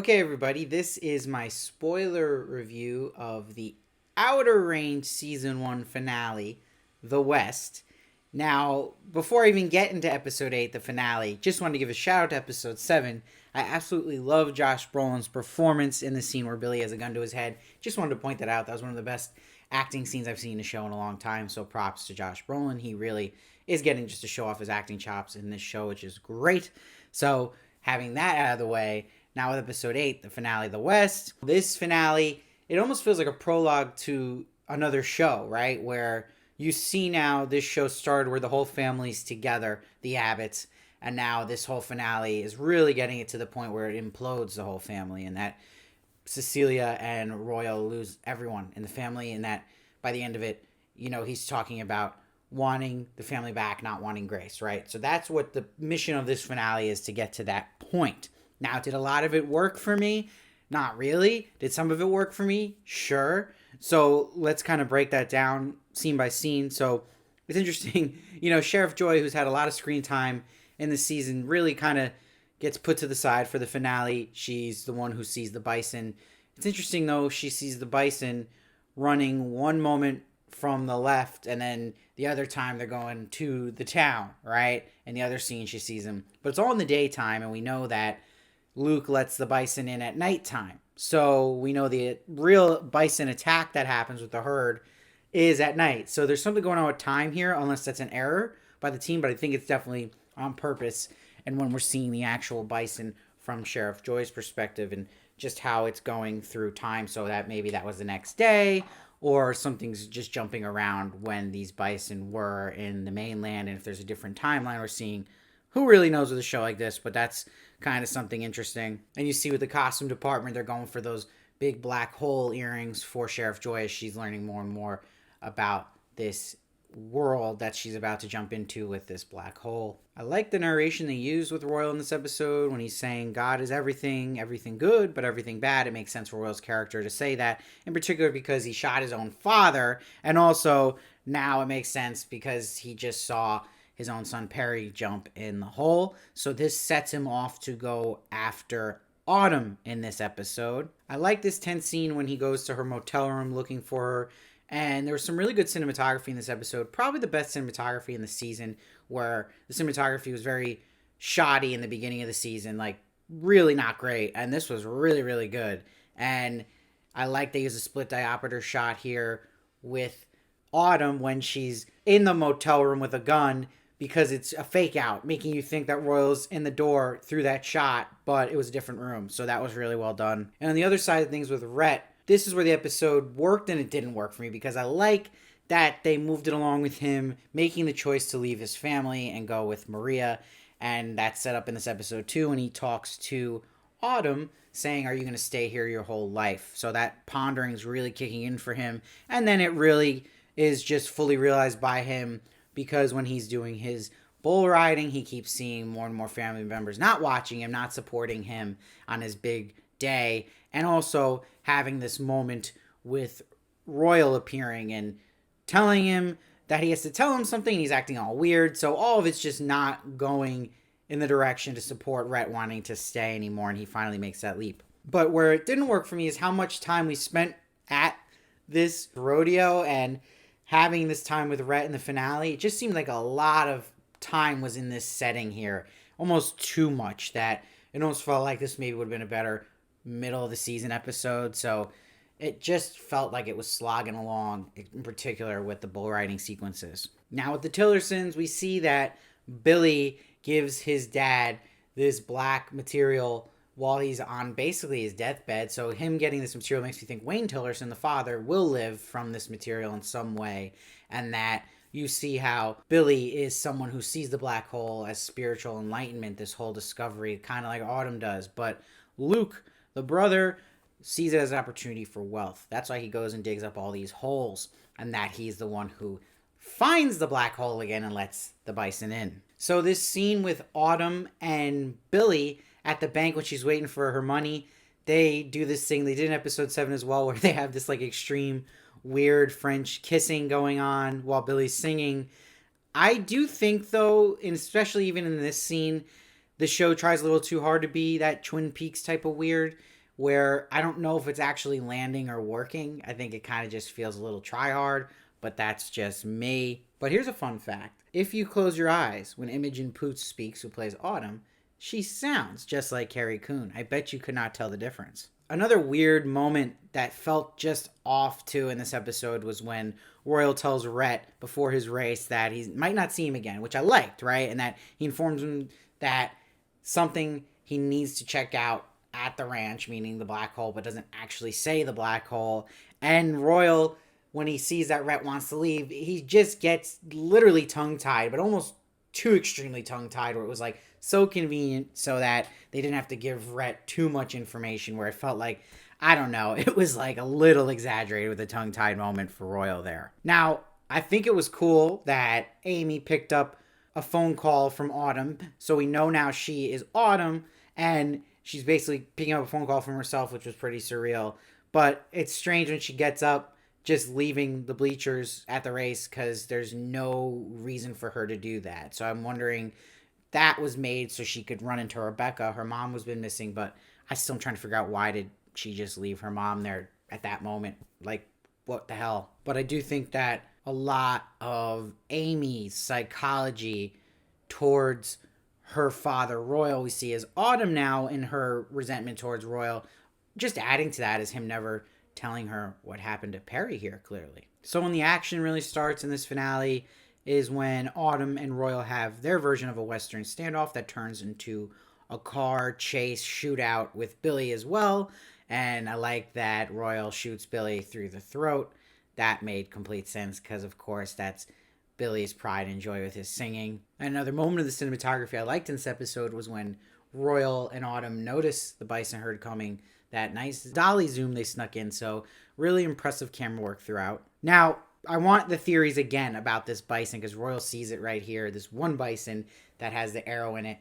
Okay, everybody, this is my spoiler review of the Outer Range Season 1 finale, The West. Now, before I even get into Episode 8, the finale, just wanted to give a shout out to Episode 7. I absolutely love Josh Brolin's performance in the scene where Billy has a gun to his head. Just wanted to point that out. That was one of the best acting scenes I've seen in a show in a long time, so props to Josh Brolin. He really is getting just to show off his acting chops in this show, which is great. So, having that out of the way, now with Episode 8, the finale, The West. This finale, it almost feels like a prologue to another show, right? Where you see now this show started where the whole family's together, the Abbotts, and now this whole finale is really getting it to the point where it implodes the whole family, and that Cecilia and Royal lose everyone in the family, and that by the end of it, you know, he's talking about wanting the family back, not wanting Grace, right? So that's what the mission of this finale is, to get to that point. Now, did a lot of it work for me? Not really. Did some of it work for me? Sure. So let's kind of break that down scene by scene. So it's interesting, you know, Sheriff Joy, who's had a lot of screen time in the season, really kind of gets put to the side for the finale. She's the one who sees the bison. It's interesting, though, she sees the bison running one moment from the left, and then the other time they're going to the town, right? And the other scene she sees him. But it's all in the daytime, and we know that Luke lets the bison in at nighttime. So we know the real bison attack that happens with the herd is at night. So there's something going on with time here, unless that's an error by the team, but I think it's definitely on purpose. And when we're seeing the actual bison from Sheriff Joy's perspective and just how it's going through time, so that maybe that was the next day, or something's just jumping around when these bison were in the mainland. And if there's a different timeline, we're seeing, who really knows with a show like this, but that's kind of something interesting. And you see with the costume department, they're going for those big black hole earrings for Sheriff Joy as she's learning more and more about this world that she's about to jump into with this black hole. I like the narration they used with Royal in this episode when he's saying God is everything, everything good, but everything bad. It makes sense for Royal's character to say that, in particular because he shot his own father, and also now it makes sense because he just saw his own son Perry jump in the hole. So this sets him off to go after Autumn in this episode. I like this tense scene when he goes to her motel room looking for her. And there was some really good cinematography in this episode. Probably the best cinematography in the season, where the cinematography was very shoddy in the beginning of the season. Like, really not great. And this was really, really good. And I like they use a split diopter shot here with Autumn when she's in the motel room with a gun, because it's a fake out, making you think that Royal's in the door through that shot, but it was a different room. So that was really well done. And on the other side of things with Rhett, this is where the episode worked and it didn't work for me, because I like that they moved it along with him making the choice to leave his family and go with Maria. And that's set up in this episode too, when he talks to Autumn saying, are you going to stay here your whole life? So that pondering is really kicking in for him. And then it really is just fully realized by him, because when he's doing his bull riding, he keeps seeing more and more family members not watching him, not supporting him on his big day, and also having this moment with Royal appearing and telling him that he has to tell him something. He's acting all weird. So all of it's just not going in the direction to support Rhett wanting to stay anymore, and he finally makes that leap. But where it didn't work for me is how much time we spent at this rodeo and having this time with Rhett in the finale. It just seemed like a lot of time was in this setting here. Almost too much, that it almost felt like this maybe would have been a better middle of the season episode. So it just felt like it was slogging along, in particular with the bull riding sequences. Now with the Tillersons, we see that Billy gives his dad this black material while he's on basically his deathbed. So him getting this material makes me think Wayne Tillerson, the father, will live from this material in some way. And that you see how Billy is someone who sees the black hole as spiritual enlightenment, this whole discovery, kind of like Autumn does. But Luke, the brother, sees it as an opportunity for wealth. That's why he goes and digs up all these holes, and that he's the one who finds the black hole again and lets the bison in. So this scene with Autumn and Billy at the bank when she's waiting for her money, they do this thing they did in episode 7 as well, where they have this like extreme weird French kissing going on while Billy's singing. I do think, though, and especially even in this scene, the show tries a little too hard to be that Twin Peaks type of weird, where I don't know if it's actually landing or working. I think it kind of just feels a little try hard, but that's just me. But here's a fun fact. If you close your eyes when Imogen Poots speaks, who plays Autumn, she sounds just like Carrie Coon. I bet you could not tell the difference. Another weird moment that felt just off too in this episode was when Royal tells Rhett before his race that he might not see him again, which I liked, right? And that he informs him that something he needs to check out at the ranch, meaning the black hole, but doesn't actually say the black hole. And Royal, when he sees that Rhett wants to leave, he just gets literally tongue-tied, but almost too extremely tongue-tied, where it was like so convenient so that they didn't have to give Rhett too much information, where it felt like, I don't know, it was like a little exaggerated with the tongue-tied moment for Royal there. Now, I think it was cool that Amy picked up a phone call from Autumn, so we know now she is Autumn, and she's basically picking up a phone call from herself, which was pretty surreal. But it's strange when she gets up, just leaving the bleachers at the race, because there's no reason for her to do that. So I'm wondering, that was made so she could run into Rebecca. Her mom was been missing, but I still am trying to figure out, why did she just leave her mom there at that moment? Like, what the hell? But I do think that a lot of Amy's psychology towards her father, Royal, we see as Autumn now, in her resentment towards Royal, just adding to that is him never telling her what happened to Perry here, clearly. So when the action really starts in this finale is when Autumn and Royal have their version of a Western standoff that turns into a car chase shootout with Billy as well. And I like that Royal shoots Billy through the throat. That made complete sense because, of course, that's Billy's pride and joy with his singing. Another moment of the cinematography I liked in this episode was when Royal and Autumn notice the bison herd coming. That nice dolly zoom they snuck in, so really impressive camera work throughout. Now, I want the theories again about this bison, because Royal sees it right here. This one bison that has the arrow in it.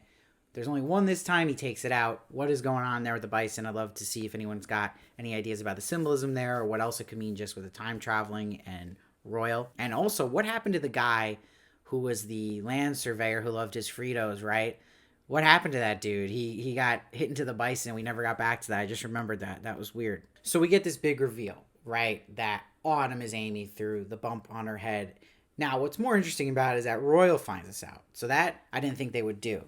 There's only one this time. He takes it out. What is going on there with the bison? I'd love to see if anyone's got any ideas about the symbolism there, or what else it could mean just with the time traveling and Royal. And also, what happened to the guy who was the land surveyor who loved his Fritos, right? What happened to that dude? He got hit into the bison. We never got back to that. I just remembered that. That was weird. So we get this big reveal, right? That Autumn is Amy through the bump on her head. Now, what's more interesting about it is that Royal finds this out. So that I didn't think they would do.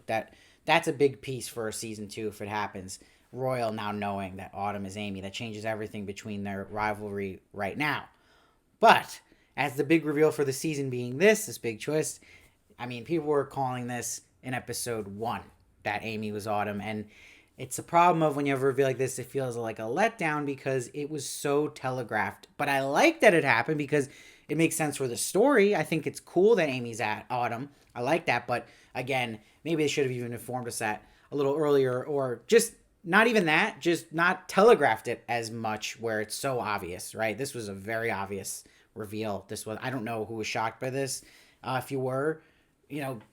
That's a big piece for season 2 if it happens. Royal now knowing that Autumn is Amy. That changes everything between their rivalry right now. But as the big reveal for the season being this big twist, I mean, people were calling this in episode 1 that Amy was Autumn, and it's a problem of when you have a reveal like this, it feels like a letdown because it was so telegraphed. But I like that it happened because it makes sense for the story. I think it's cool that Amy's at Autumn. I like that, but again, maybe they should have even informed us that a little earlier, or just not even that, just not telegraphed it as much where it's so obvious, right? This was a very obvious reveal. I don't know who was shocked by this. If you were,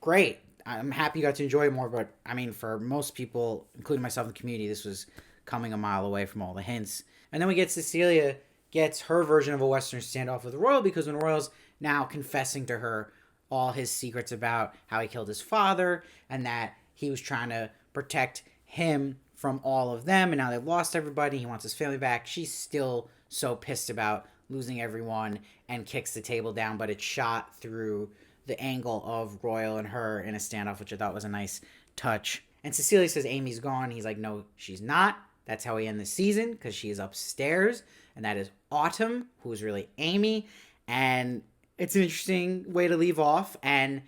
great. I'm happy you got to enjoy it more, but I mean, for most people, including myself in the community, this was coming a mile away from all the hints. And then we get Cecilia gets her version of a Western standoff with Royal, because when Royal's now confessing to her all his secrets about how he killed his father and that he was trying to protect him from all of them, and now they've lost everybody, he wants his family back, she's still so pissed about losing everyone and kicks the table down, but it's shot through the angle of Royal and her in a standoff, which I thought was a nice touch. And Cecilia says Amy's gone. He's like, no, she's not. That's how we end the season, because she is upstairs, and that is Autumn, who is really Amy. And it's an interesting way to leave off, and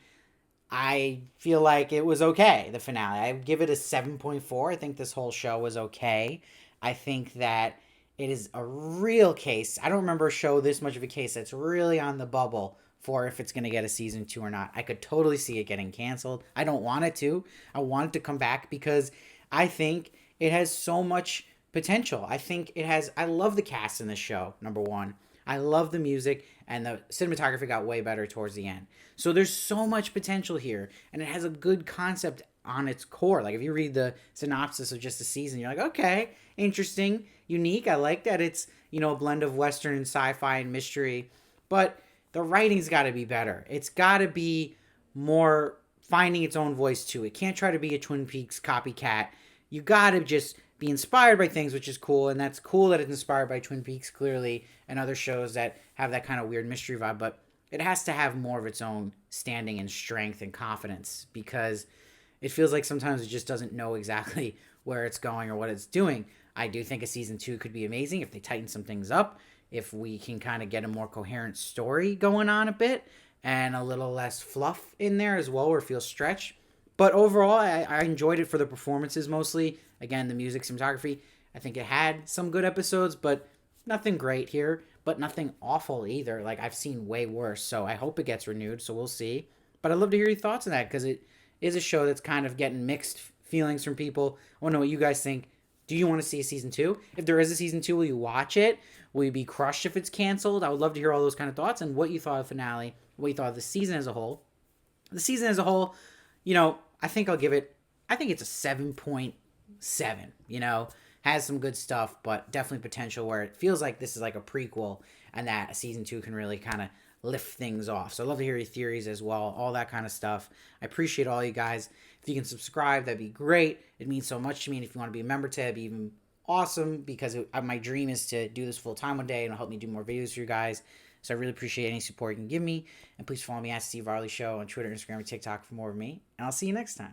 I feel like it was okay, the finale. I give it a 7.4. I think this whole show was okay. I think that it is a real case. I don't remember a show this much of a case that's really on the bubble for if it's going to get a season 2 or not. I could totally see it getting canceled. I don't want it to. I want it to come back because I think it has so much potential. I love the cast in this show, number one. I love the music, and the cinematography got way better towards the end. So there's so much potential here, and it has a good concept on its core. Like, if you read the synopsis of just the season, you're like, okay, interesting, unique. I like that it's, a blend of Western and sci-fi and mystery, but the writing's got to be better. It's got to be more finding its own voice too. It can't try to be a Twin Peaks copycat. You got to just be inspired by things, which is cool. And that's cool that it's inspired by Twin Peaks, clearly, and other shows that have that kind of weird mystery vibe. But it has to have more of its own standing and strength and confidence, because it feels like sometimes it just doesn't know exactly where it's going or what it's doing. I do think a season 2 could be amazing if they tighten some things up, if we can kind of get a more coherent story going on a bit and a little less fluff in there as well, where it feels stretched. But overall, I enjoyed it for the performances mostly. Again, the music, cinematography. I think it had some good episodes, but nothing great here, but nothing awful either. Like, I've seen way worse, so I hope it gets renewed, so we'll see. But I'd love to hear your thoughts on that, because it is a show that's kind of getting mixed feelings from people. I want to know what you guys think. Do you want to see a season 2? If there is a season 2, will you watch it? Will you be crushed if it's canceled? I would love to hear all those kind of thoughts, and what you thought of the finale, what you thought of the season as a whole. The season as a whole, I think I'll give it, I think it's a 7.7, has some good stuff, but definitely potential where it feels like this is like a prequel, and that a season 2 can really kind of lift things off. So I'd love to hear your theories as well, all that kind of stuff. I appreciate all you guys. If you can subscribe, that'd be great. It means so much to me. And if you want to be a member to it, it'd be even awesome, because my dream is to do this full time one day, and it'll help me do more videos for you guys. So I really appreciate any support you can give me. And please follow me at Steve Varley Show on Twitter, Instagram, and TikTok for more of me. And I'll see you next time.